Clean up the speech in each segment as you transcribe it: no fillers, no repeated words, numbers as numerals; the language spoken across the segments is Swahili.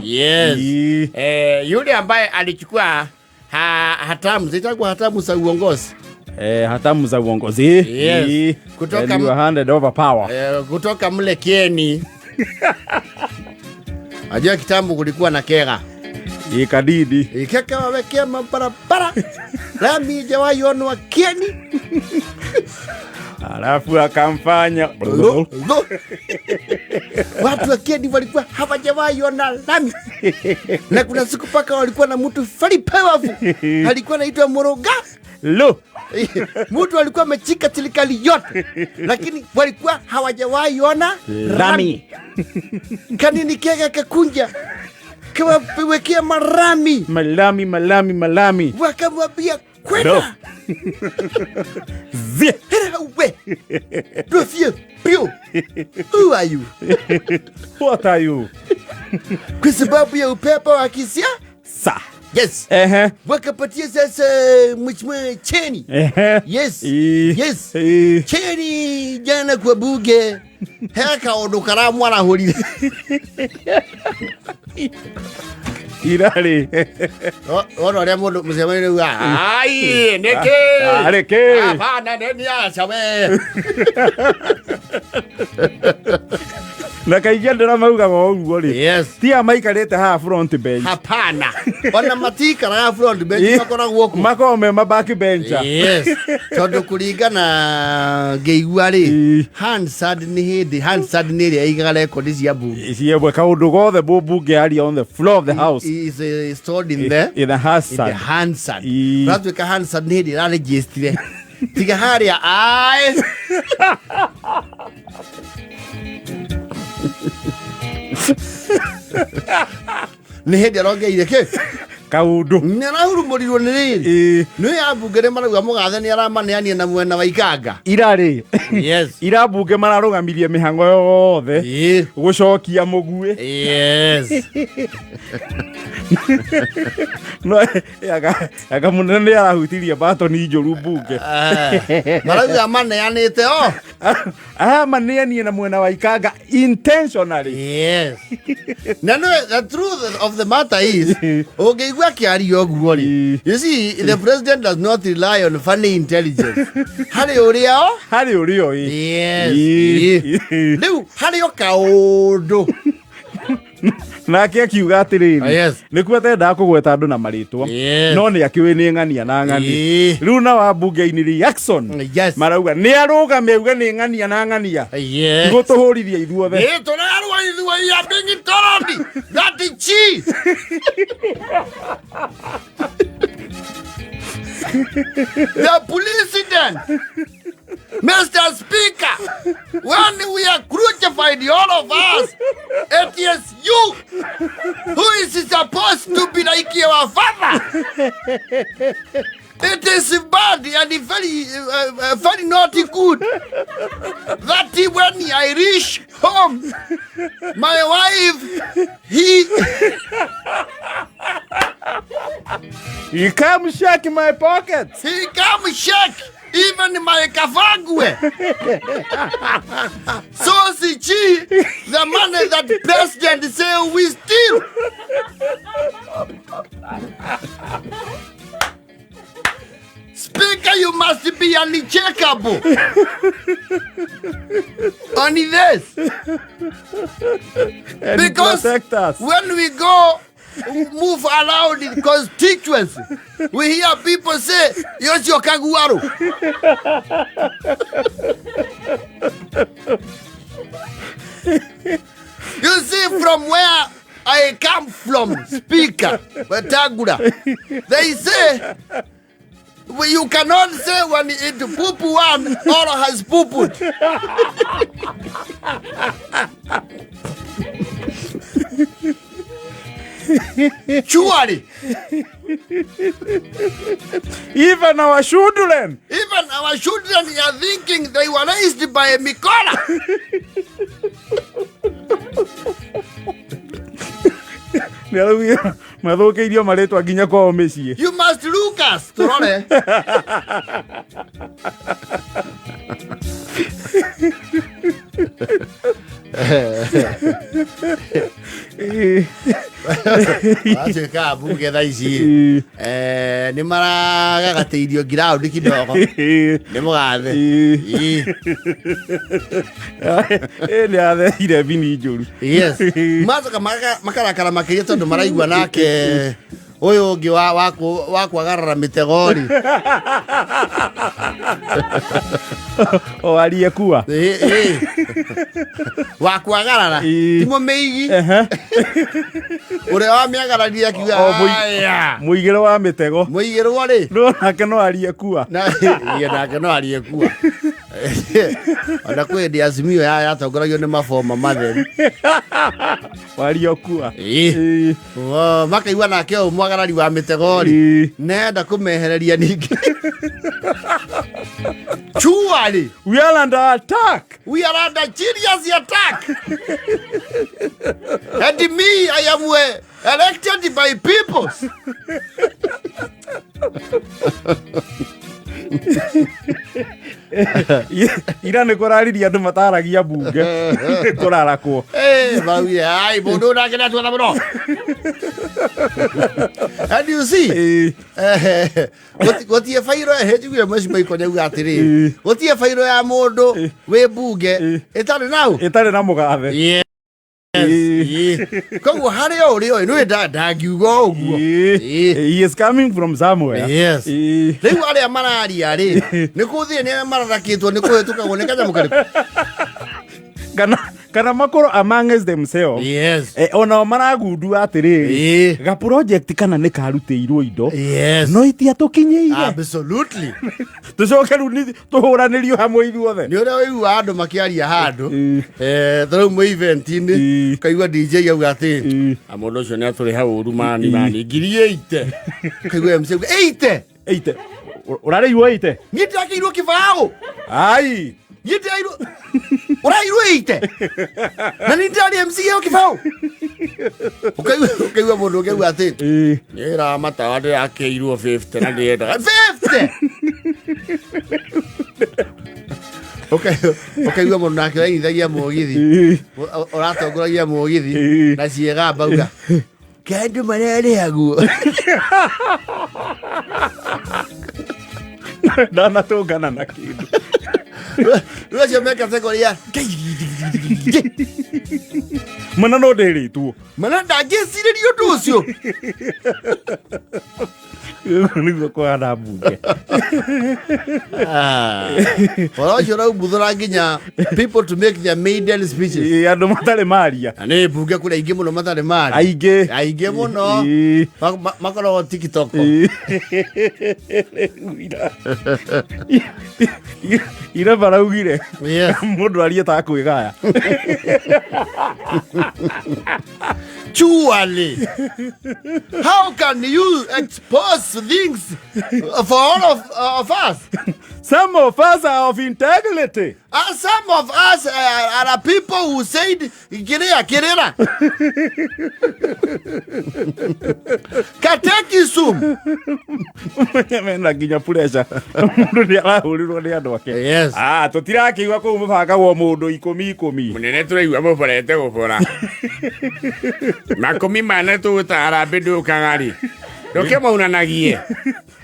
Yes. Yule ambaye alichukua hatamu, zitakuwa hatamu za uongozi. Hatamu za uongozi. Yes. Kutoka you handed over power. Kutoka mle Kieni. Ajua kitambo kulikuwa na kega. Ikadidi. Ikeka wawekea mabarabara. Lami jawahi onwa Kieni. Alafu akamfanya watu wa Kieni walikuwa hawajawahi ona lami. Na kuna siku paka walikuwa na mtu very powerful. Alikuwa anaitwa Moroga. Mtu alikuwa amechika serikali yote, lakini walikuwa hawajawahi ona lami. Kanini kega kakunja kawawekea marami. Malami. Wakamwambia kwenda. Uwe. Dofie pio. Who are you? What are you? Kwa sababu ya upepo wa kisiasa. Yes. Wakapatia sasa mheshimiwa Cheni. Yes. Yes. Cheni jana kwa bunge. Heka ondokara mwana holi. Irali. Ono ya mondo msemeni wa. Ai, neke. Areke. Hapana neni ya sawe. Na kaija ndona mauga ngo ri. Yes. Tia maikarete ha front bench. Hapana. Ona matika na front bench makona guoko. Makome mabaki bench. Yes. Tondu kuringana ngeigua ri. Hansard ni hindi. Hansard ni ri aigaga record cia bunge. Ciebwe kaundu gothe bunge ari on the floor of the house. Is stored in there. In the Hansard. In the Hansard. Ratu ka Hansard ni hindi ra register. Tiga haria ai. Ni hindi arongeire ke kaundu nena hurumurirwo ni riri ni ambunge marauga mugathe ni aramaneania na mwena wa Ikanga irari. Yes. Irambunge mararugamirie mihango yothe gucokia mugue. Yes. No aga munene arahutiria batoni njuru bunge. Marauga maneanite maneania na mwena wa Ikanga intentionally. Yes. No, the truth of the matter is ogeigwa kiario guori. You see, the president does not rely on funny intelligence. Hari urio. Yes. Leu hari okaundu. Nake akiuga atiriri. Yes. Nikuo atenda kugweta andu na maritwa. No ni akiwe ni ng'ania na ng'ani. Riu na wa bunge-ini reaction. Yes. Marauga ni arugame uga ni ng'ania na ng'ania. Yes. Gutuhurithia ithuothe. Turarwa ithuo ya bingi torodi. That is cheese. The president, Mr. Speaker, when we are crucified, all of us, it is you who is supposed to be like your father. It is bad and very naughty good that when I reach home, my wife, he come shake my pockets. He come shake even my kafagwe. So see, the money that president say we steal. Speaker, you must be uncheckable. Only this. And because protect us. When we go move around in constituency, we hear people say, Yoshio Kaguaru. You see, from where I come from, Speaker, Batagura, they say, well, you cannot say when it poop one or has pooped. Surely. Even our children are thinking they were raised by a Mikola. Mathũkĩirio marĩtwa nginya kwao mĩciĩ. You must look us, turore. Acha ka bunge tha ici ni maraga gateithio ground kidogo ni mugathe ni atheire bini njuru. Yes, mazoka makarakara makiria tondu maraigua nake uyu ungi wa kwagarara mitegori o aliyekuwa wa kwagarara timo meigi uria wa miagararia akiuga muigiro wa mitego muigiro ri no nake no aliyekuwa nake no aliyekuwa ona kwendi Azimio yatongoragio ni maboma matheru waliokuwa makaigua nake o mwagarari wa mitegori nenda kumehereria ningi. Chuali, we are under attack. We are under serious attack. And me, I am elected by people. Ira nä kå rariria andå mataragia mbunge kå rarakwo ai må ndå nake natuona må no. And you see gå tie bairo njiguire mweci maiko nyauga atä rä gå tie bairo ya må ndå wä mbunge ä tarä na må gathe koguo harä o rä o nä ndangiuga å guo. He is coming from somewhere. Yes. Rä u arä a mararia rä nä kå thä nä mararakä two nä kå hä tå kagwo nä kanyamå karä kana makoro amongst themselves. Yes. Onao maragundua atä rä ga project kana nä karutä irwo indo no itiatå kinyä ire. Absolutely. Tå coke rä u tå hå ranä rio hamwe ithuothe nä å rä a wä igua andå makä aria handå tårauma event-inä kaigua DJ auga atä må ndå å cio nä atå rä ha å ru mani ngiri 8 kaigua MC auga 8 å rarä irwo 8 niä ndakä irwo kä baå ai niä ndärairwo å rairwo 8 na nä ndarä MC ä yo kä baå å kaigua må ndå å kä auga atä nä ramatawa ndä rakä irwo 50 na ndä endaga 50 ukaigua må ndå nake rainithagia må githi å ratongoragia må githi na ciäga mbauga kendå mararä aguo ndanatå ngana na kä ndå rä acio me kategoria mana no ndä rä two mana ndangä cirä ria å ndå å cio niguo kwara mbunge ora å cio raumbutho ra nginya people to make their maiden speeches andå matarä maria nä mbunge kå rä aingä må no matarä maria aingä må no makoragwo TikTok ira baraugire må ndå arie ta kwä gaya Surely, how can you expose things for all of us? Some of us are of integrity. And some of us are people who said, Kirira. Kateki sum. Mena nginya pressure. Mundu ni arahurirwo ni andu ake. Yes. Tutirakiigua kuu mubangagwo mundu 10 munene turaigua muborete gubora. Makumi mana tutara bindu kangari. Ndoke maunanagie.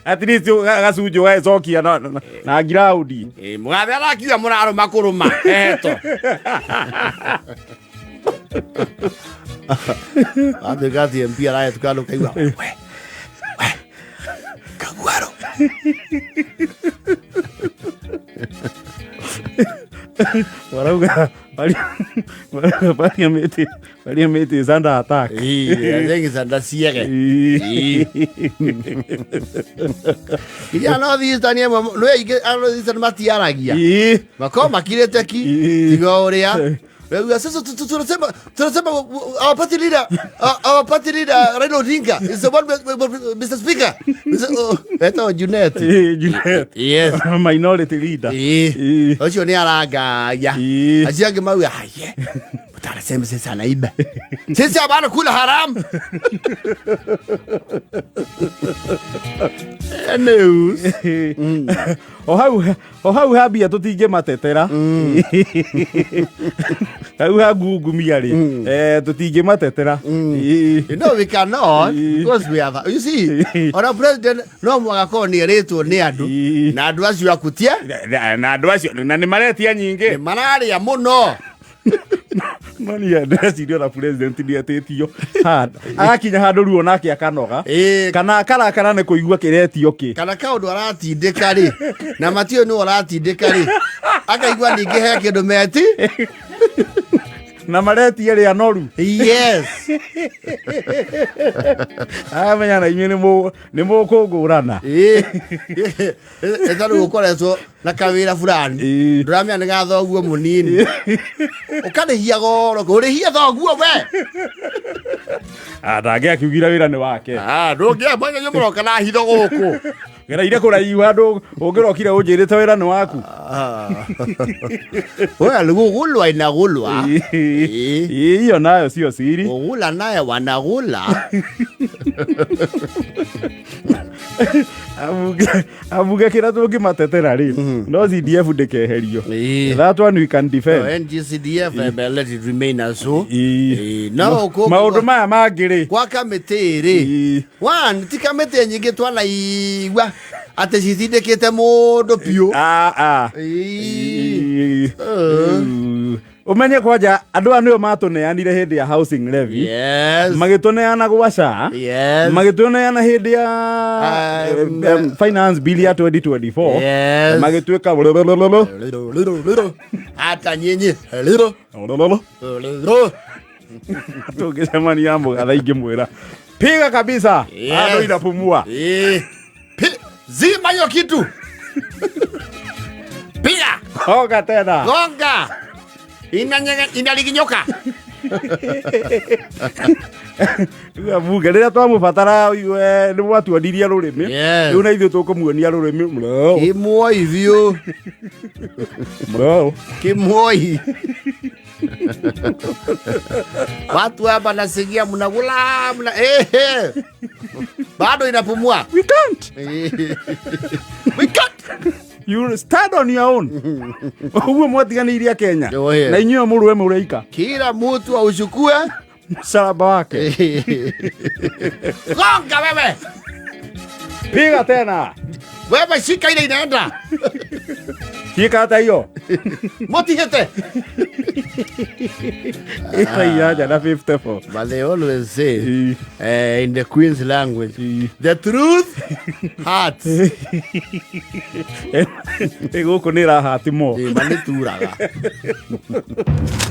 At least gacunjå gacokia na ngiraudi mũgathe arakiuga mũrarå makũrũma eto athĩgati MP arahetuka andũ kaigua kaguarũ warauga parliament is under attack. I think it's under siege. No these tania no these matiaragia. Makoma makirete ki tiga ũrĩa sasa tunasema our party leader Raila Odinga is the one, Mr. Speaker. Eto Junet. Yes. Minority leader. Ocio ni arangaya. Aciange mau aye. utasema sisi anaiba. Sisi hapana kula haram. News. Ohau habia tutinge matetera. Hau hagungumia ri. Tutinge matetera. You know we cannot because we have, you see, our president no mwagako ni retwo ni andu na andu acio akutia na andu acio na ni maretia nyingi ni mararia muno. Mani ya ndecirio na president ni atetio agakinya handu ruo nake akanoga kana akarakara ne kuigua kiretio ki kana kaundu aratindika ri na matio ni aratindika ri akaigua ningi he kindu meti na mareti ri anoru. Yes. Amenya na inyuĩ nĩ mũkũngũrana. Ĩtarĩ gũkoretwo na kawĩra fulani ndũramenya nĩ ga thoguo mũnini ũkarĩhia goro kũrĩhia thoguo we ndangĩakiugira wĩra nĩ wake ndũngĩamanya mũroka na hitho gũkũ gereire kũraihu andũ ũngĩrokire ũnjĩrĩte wĩra nĩ waku wewe aligugulwa inagulwa hiyo nayo sio siri ugula naye wanagula abuge kira tũngĩmatetera rĩ no CDF ndĩkeherio that one we can defend no NGCDF let it remain as so no maũndũ maya mangĩ rĩ kwa kamĩtĩ rĩ one ti kamĩtĩ nyingĩ twanaigua atĩ citindĩkĩte mũndũ piũ umenye kwanja andu anio matuneanire hindi ya housing levy magituneana gwaca magituneana hindi ya finance bill ya 2024 magituika ata nyenye tungicemania mugatha ingimwira piga kabisa andu inapumua zima hiyo kitu piga gonga tena gonga inaliginyoka Ambunge rĩrĩa twamũbatara nĩ mwatuonirie rũrĩmĩ rĩu na ithuĩ tũkũmuonia rũrĩmĩ kĩmwoi biũ kĩmwoi watu hapa nasikia mnagula bado inapumua we can't you stand on your own. Uwe mwatiganiria Kenya na inyuĩ mũrũe mũreika kila mtu auchukue msalaba wake. Gonga wewe, piga tena wewe, shika ile inaenda shika hata hiyo motihete yaja na 54. But they always say in the Queen's language the truth hurts. Ego kunira hati mo manituraga